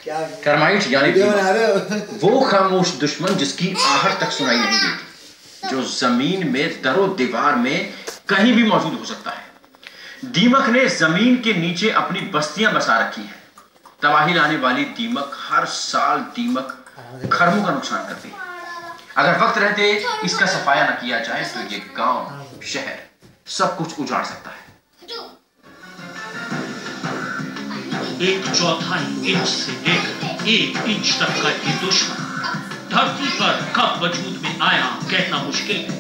Termite यानी वो खामोश दुश्मन जिसकी आहट तक सुनाई नहीं देती, जो जमीन में दरो दीवार में कहीं भी मौजूद हो सकता है। दीमक ने जमीन के नीचे अपनी बस्तियां बसा रखी हैं। तबाही लाने वाली दीमक हर साल दीमक खरमों का नुकसान करती है। अगर वक्त रहते इसका सफाया न किया जाए तो ये गांव शहर सब कुछ उजाड़ सकता है। 1/4 इंच से लेकर 1 इंच तक का ये दुश्मन धरती पर कब वजूद में आया कहना मुश्किल है।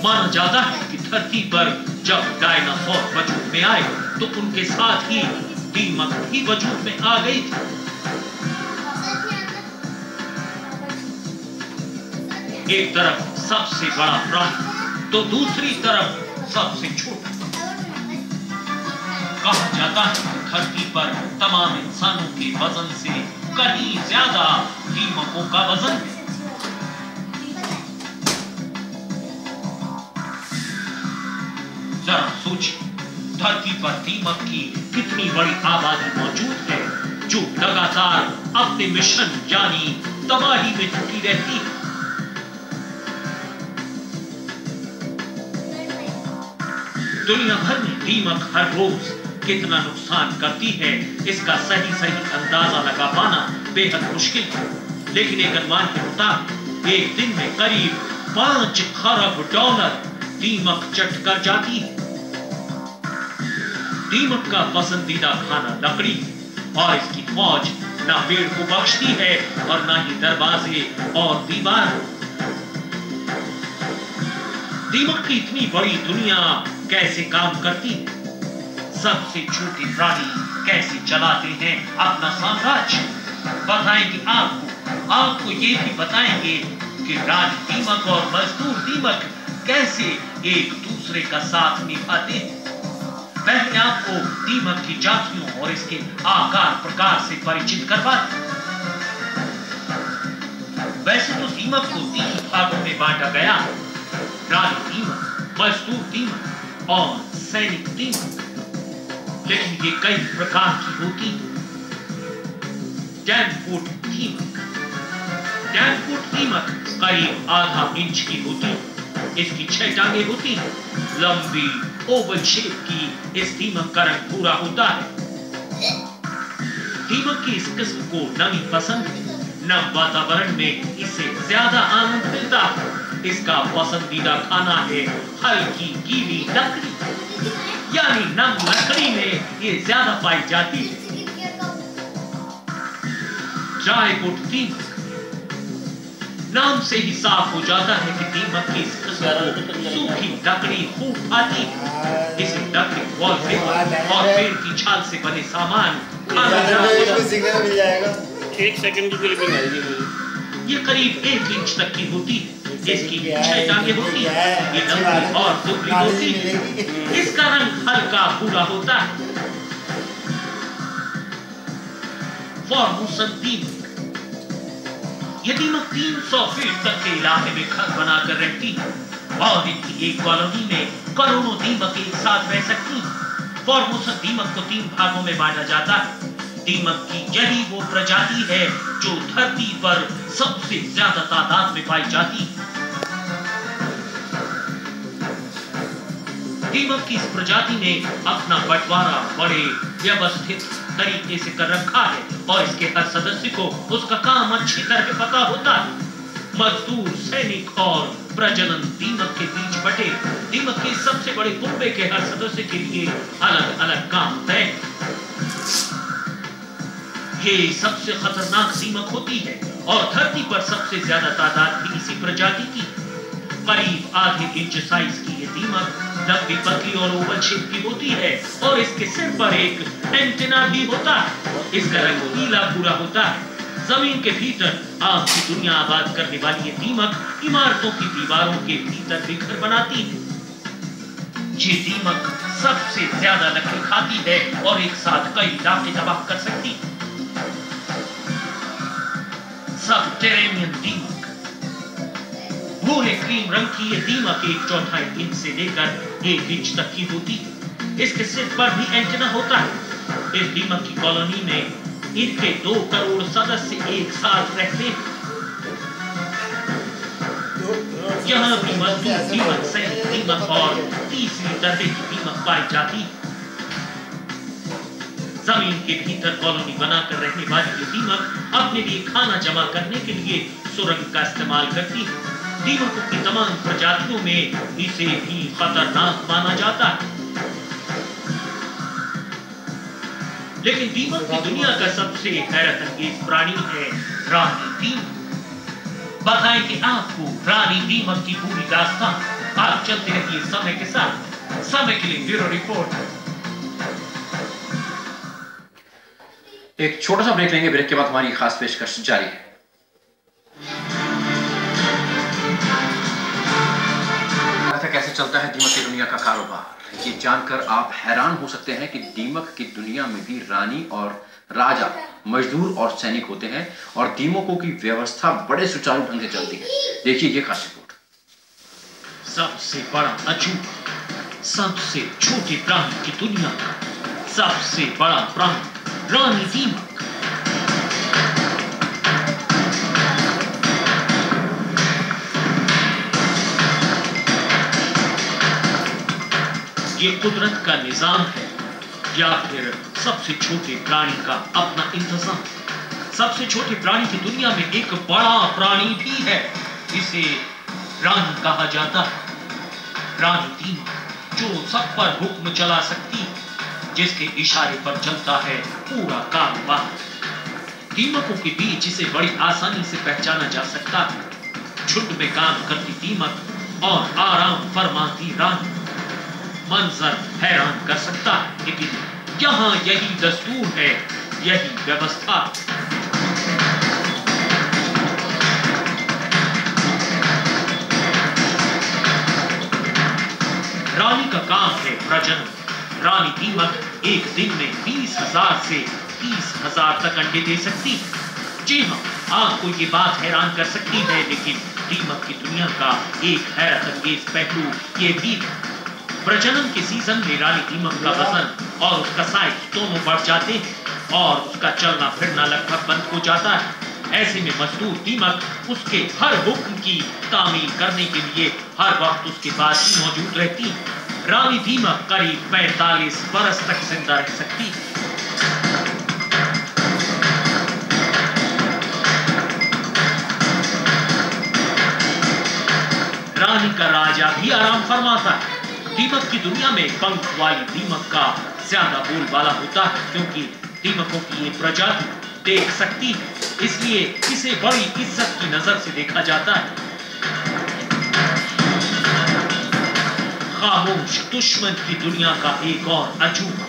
माना जाता है कि धरती पर जब डायनासोर वजूद में आए तो उनके साथ ही दीमक भी वजूद में आ गई थी। एक तरफ सबसे बड़ा प्राणी तो दूसरी तरफ सबसे छोटा। कहा जाता है कि धरती पर तमाम इंसानों के वजन से कहीं ज्यादा दीमकों का वजन है। जरा सोचिए, धरती पर दीमक की कितनी बड़ी आबादी मौजूद है जो लगातार अपने मिशन यानी तबाही में जुटी रहती है। दुनिया भर में दीमक हर रोज कितना नुकसान करती है इसका सही अंदाजा लगा पाना बेहद मुश्किल है। लेकिन एक अनुमान के मुताबिक एक दिन में करीब 5 खरब डॉलर दीमक चट कर जाती है। दीमक का पसंदीदा खाना लकड़ी है और इसकी फौज ना पेड़ को बख्शती है और ना ही दरवाजे और दीवार। दीमक की इतनी बड़ी दुनिया कैसे काम करती है? सबसे छोटे प्राणी कैसे चलाते हैं अपना साम्राज्य? बताएंगे आपको ये भी बताएंगे कि रानी दीमक और मजदूर दीमक कैसे एक दूसरे का साथ निभाते हैं। पहले आपको दीमक की जातियों और इसके आकार प्रकार से परिचित करवाते। वैसे तो दीमक को 3 भागों में बांटा गया, रानी दीमक, मजदूर दीमक और सैनिक दीमक। लेकिन ये कई प्रकार की होती है। 10 फुट दीमक। 10 फुट दीमक करीब आधा इंच की होती है। इसकी 6 टांगे होती हैं। लंबी ओवल शेप की इस दीमक का रंग भूरा होता है। दीमक की इस किस्म को नमी पसंद है। नम वातावरण में इसे ज्यादा आनंद मिलता है। इसका पसंदीदा खाना है हल्की गीली लकड़ी, यानी नम लकड़ी में ये ज्यादा पाई जाती है। ड्राईवुड दीमक। नाम से ही साफ हो जाता है कि दीमक की इस किस्म को सूखी लकड़ी खूब खाती है। इसे लकड़ी, वॉलपेपर और पेड़ की छाल से बने सामान खाना जाएगा। 1 सेकंड की क्लिपिंग है। ये करीब 1 इंच तक की होती है। इसकी 6 टांगे होती है। ये लंबी और दुबली होती है। इसका रंग हल्का भूरा होता है। फॉर्मूसन दीमक। ये दीमक 300 फीट तक के इलाके में घर बनाकर रहती है और इनकी एक कॉलोनी में करोड़ों दीमक एक साथ रह सकती है। फॉर्मूसन दीमक को 3 भागों में बांटा जाता है। दीमक की यही वो प्रजाति है जो धरती पर सबसे ज्यादा तादाद में पाई जाती है। दीमक की इस प्रजाति ने अपना बंटवारा बड़े व्यवस्थित तरीके से कर रखा है और इसके हर सदस्य को उसका काम अच्छी तरह पता होता है। मजदूर, सैनिक और प्रजनन दीमक के बीच बटे दीमक के सबसे बड़े कुंबे के हर सदस्य के लिए अलग अलग काम तय। ये सबसे खतरनाक दीमक होती है और धरती पर सबसे ज्यादा तादाद भी इसी प्रजाति की। करीब आधे इंच साइज की ये दीमक लंबी, पतली और ओवल शेप की होती है और इसके सिर पर एक एंटेना भी होता है। इसका रंग नीला भूरा होता है। जमीन के भीतर आग की दुनिया आबाद करने वाली ये दीमक इमारतों की दीवारों के भीतर भी घर बनाती है। ये दीमक सबसे ज्यादा लकड़ी खाती है और एक साथ कई इलाके तबाह कर सकती है। सबटेरेनियन दीमक। भूरे क्रीम रंग की ये दीमक 1/4 इंच से लेकर 1 इंच तक की होती है। इसके सिर पर भी एंटेना होता है। इस दीमक की कॉलोनी में इनके 2 करोड़ सदस्य एक साथ रहते हैं। यहाँ भी मजदूर दीमक, सैनिक दीमक और तीसरी दर्जे की दीमक पाई जाती है। जमीन के भीतर कॉलोनी बनाकर रहने वाली ये दीमक अपने लिए खाना जमा करने के लिए सुरंग का इस्तेमाल करती है। दीमकों की तमाम प्रजातियों में इसे भी खतरनाक माना जाता है। लेकिन दीमक की दुनिया का सबसे हैरतअंगेज प्राणी है रानी दीमक। बताएं कि आपको रानी दीमक की पूरी दास्तान। आप चलते रहिए समय के साथ। समय के लिए ब्यूरो रिपोर्ट। एक छोटा सा ब्रेक लेंगे, ब्रेक के बाद हमारी खास पेशकश जारी है। कैसे चलता है दीमक की दुनिया का कारोबार, ये जानकर आप हैरान हो सकते हैं कि दीमक की दुनिया में भी रानी और राजा, मजदूर और सैनिक होते हैं और दीमकों की व्यवस्था बड़े सुचारू ढंग से चलती है। देखिए ये खास रिपोर्ट। सबसे बड़ा अजूबा, सबसे छोटे प्राणी की दुनिया का सबसे बड़ा प्राणी रानी दीमक। ये कुदरत का निजाम है या फिर सबसे छोटे प्राणी का अपना इंतजाम। सबसे छोटे प्राणी की दुनिया में एक बड़ा प्राणी भी है, इसे रानी कहा जाता है। रानी दीमक जो सब पर हुक्म चला सकती है, जिसके इशारे पर चलता है पूरा कारोबार। दीमकों के बीच इसे बड़ी आसानी से पहचाना जा सकता है। झुंड में काम करती दीमक और आराम फरमाती रानी। मंजर हैरान कर सकता है, लेकिन यहाँ यही दस्तूर है, यही व्यवस्था। रानी का काम है प्रजनन। रानी दीमक एक दिन में 20,000 से 30,000 तक अंडे दे सकती। जी हाँ, आपको ये बात हैरान कर सकती है, लेकिन दीमक की दुनिया का एक हैरतअंगेज पहलू ये भी है। प्रजनन के सीजन में रानी दीमक का वजन और उसका साइज दोनों बढ़ जाते हैं और उसका चलना फिरना लगभग बंद हो जाता है। ऐसे में मजदूर दीमक उसके हर हुक्म की तामील करने के लिए हर वक्त उसके पास ही मौजूद रहती है। रानी दीमक करीब 45 बरस तक जिंदा रह सकती है। रानी का राजा भी आराम फरमाता है। दीमक की दुनिया में पंख वाली दीमक का ज्यादा बोलबाला होता है, क्योंकि दीमकों की ये प्रजाति देख सकती है, इसलिए इसे बड़ी इज्जत की नजर से देखा जाता है। खामोश दुश्मन की दुनिया का एक और अजूबा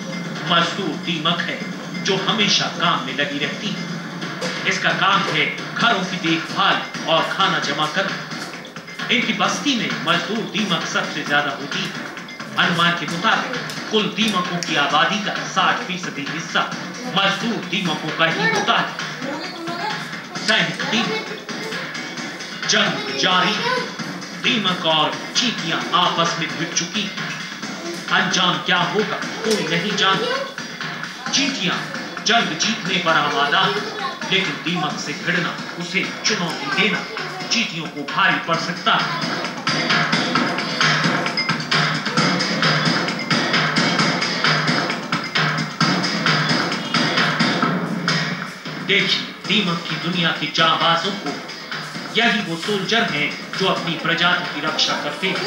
मजदूर दीमक है, जो हमेशा काम में लगी रहती है। इसका काम है घरों की देखभाल और खाना जमा करना। इनकी बस्ती में मजदूर दीमक सबसे ज्यादा होती है। अनुमान के मुताबिक कुल दीमकों की आबादी का 60% हिस्सा मजदूर दीमकों का ही होता है। सैनिक दीमक, जंग जारी, दीमक और चींटियां आपस में भिड़ चुकी। अंजाम क्या होगा कोई नहीं जानता। चींटियां जंग जीतने पर आमादा, लेकिन दीमक से भिड़ना, उसे चुनौती देना चींटियों को भारी पड़ सकता है। देखिए दीमक की दुनिया के जाबाजों को। यही वो सोल्जर हैं जो अपनी प्रजाति की रक्षा करते हैं।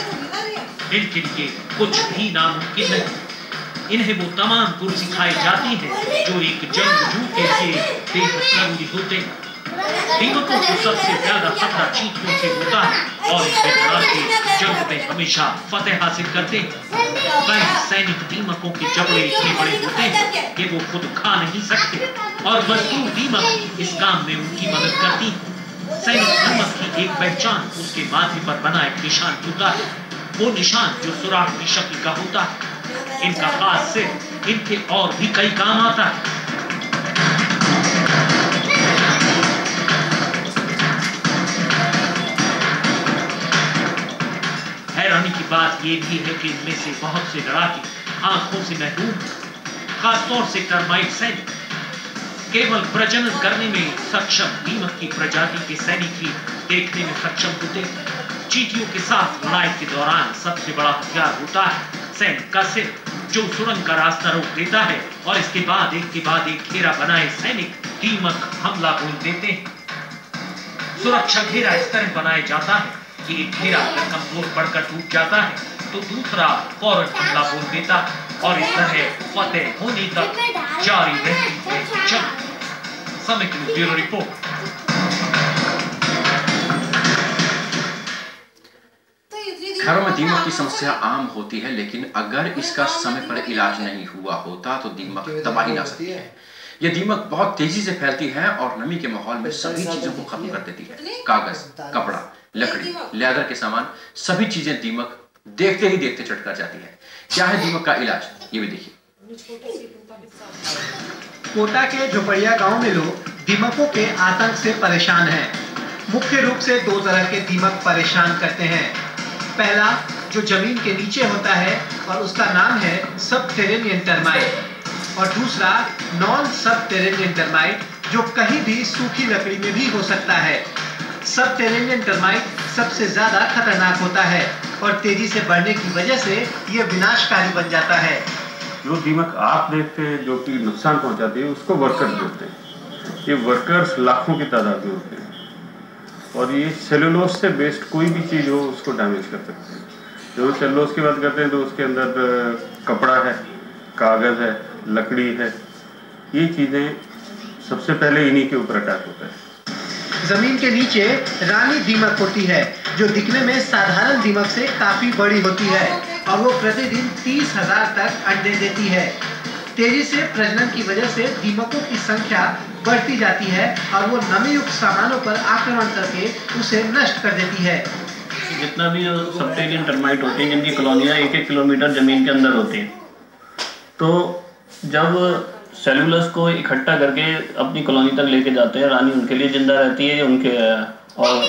इनके लिए कुछ भी नामुमकिन नहीं। इन्हें वो तमाम गुण सिखाए जाते हैं जो एक जंगजू के लिए बेहद जरूरी होते हैं। दीमकों को सबसे ज्यादा खतरा चींटियों से होता है और इनके लड़ाके जंग में हमेशा फतेह हासिल करते हैं। कई सैनिक दीमकों के जबड़े इतने बड़े होते हैं कि वो खुद खा नहीं सकते और मजदूर दीमक इस काम में उनकी मदद करती है। सैनिक दीमक की एक पहचान उसके माथे पर बना एक निशान होता है। वो निशान जो सुराख की शक्ल का होता है। इनका खास सिर्फ इनके और भी कई काम आता है। हैरानी की बात यह भी है कि इनमें से बहुत से लड़ाके आंखों से महरूम। खासतौर से टर्माइट सैनिक। केवल प्रजनन करने में सक्षम दीमक की प्रजाति के सैनिक ही देखने में सक्षम होते। चींटियों के साथ लड़ाई के दौरान सबसे बड़ा हथियार होता है सैनिक का सिर, जो सुरंग का रास्ता रोक देता है और इसके बाद एक के बाद एक घेरा बनाए सैनिक दीमक हमला बोल देते हैं। सुरक्षा घेरा इस तरह बनाया जाता है कि एक घेरा अगर कमजोर पड़कर टूट जाता है तो दूसरा फौरन हमला बोल देता है और इस तरह फतेह होने तक जारी रहती है जंग। समय की ब्यूरो रिपोर्ट। घरों में दीमक की समस्या आम होती है, लेकिन अगर इसका समय पर इलाज नहीं हुआ होता तो दीमक तबाही ला सकती है। यह दीमक बहुत तेजी से फैलती है और नमी के माहौल में सभी चीजों को खत्म कर देती है। कागज, कपड़ा, लकड़ी, लेदर के सामान, सभी चीजें दीमक देखते ही देखते चट कर जाती है। क्या है दीमक का इलाज, ये भी देखिए। कोटा के झोपड़िया गांव में लोग दीमकों के आतंक से परेशान हैं। मुख्य रूप से दो तरह के दीमक परेशान करते हैं। पहला जो जमीन के नीचे होता है और उसका नाम है सबटेरेनियन टर्माइट, और दूसरा नॉन सबटेरेनियन टर्माइट जो कहीं भी सूखी लकड़ी में भी हो सकता है। सबटेरेनियन टर्माइट सबसे ज्यादा खतरनाक होता है और तेजी से बढ़ने की वजह से यह विनाशकारी बन जाता है। जो दीमक आप देखते हैं जो कि नुकसान पहुंचाती है उसको वर्कर्स बोलते हैं। ये वर्कर्स लाखों की तादाद में होते हैं और ये सेलुलोज से बेस्ड कोई भी चीज़ हो उसको डैमेज कर सकते हैं। जो सेलुलोज की बात करते हैं तो उसके अंदर कपड़ा है, कागज़ है, लकड़ी है, ये चीज़ें सबसे पहले इन्हीं के ऊपर अटैक होता है। जमीन के नीचे रानी दीमक होती है जो दिखने में साधारण दीमक से काफी बड़ी होती है और वो प्रतिदिन 30,000 तक अंडे देती है। तेजी से प्रजनन की वजह से दीमकों की संख्या बढ़ती जाती है और वो नमी युक्त सामानों पर आक्रमण करके उसे नष्ट कर देती है। जितना भी सबटेरियन टर्माइट होते हैं जिनकी कॉलोनियाँ 1-1 किलोमीटर जमीन के अंदर होती हैं, तो जब सेलुलस को इकट्ठा करके अपनी कॉलोनी तक लेके जाते हैं, रानी उनके लिए जिंदा रहती है उनके, और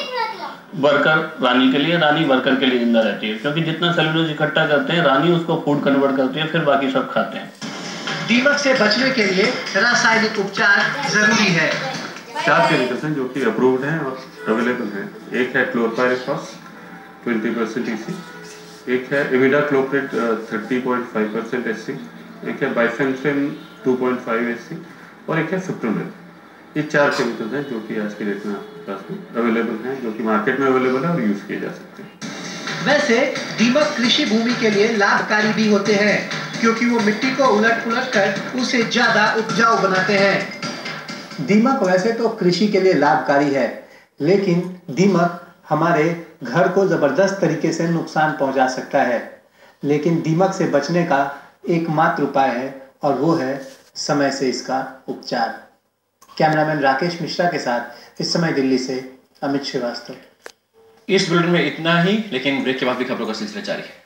वर्कर रानी के लिए, रानी वर्कर के लिए जिंदा रहती है, क्योंकि जितना सेलुलस इकट्ठा करते हैं रानी उसको फूड कन्वर्ट करती है, फिर बाकी सब खाते हैं। दीमक से बचने के लिए रासायनिक उपचार जरूरी है। 4 केमिकल्स हैं जो कि अप्रूव्ड हैं और अवेलेबल हैं। एक है क्लोरपायरिफॉस 20% EC, एक है इमिडाक्लोप्रिड 30.5% SC, एक है बाइफेंथ्रिन 2.5 SC और एक है फिप्रोनिल। ये 4 केमिकल्स हैं जो कि आज की डेट में आपके पास में अवेलेबल हैं, जो कि मार्केट में अवेलेबल है और यूज किए जा सकते हैं। वैसे दीमक कृषि भूमि के लिए लाभकारी भी होते हैं क्योंकि वो मिट्टी को उलट पुलट कर उसे ज्यादा उपजाऊ बनाते हैं। दीमक वैसे तो कृषि के लिए लाभकारी है, लेकिन दीमक हमारे घर को जबरदस्त तरीके से नुकसान पहुंचा सकता है। लेकिन दीमक से बचने का एकमात्र उपाय है और वो है समय से इसका उपचार। कैमरामैन राकेश मिश्रा के साथ इस समय दिल्ली से अमित श्रीवास्तव। इस बुलेटिन में इतना ही, लेकिन ब्रेक के बाद भी खबरों का सिलसिला जारी है।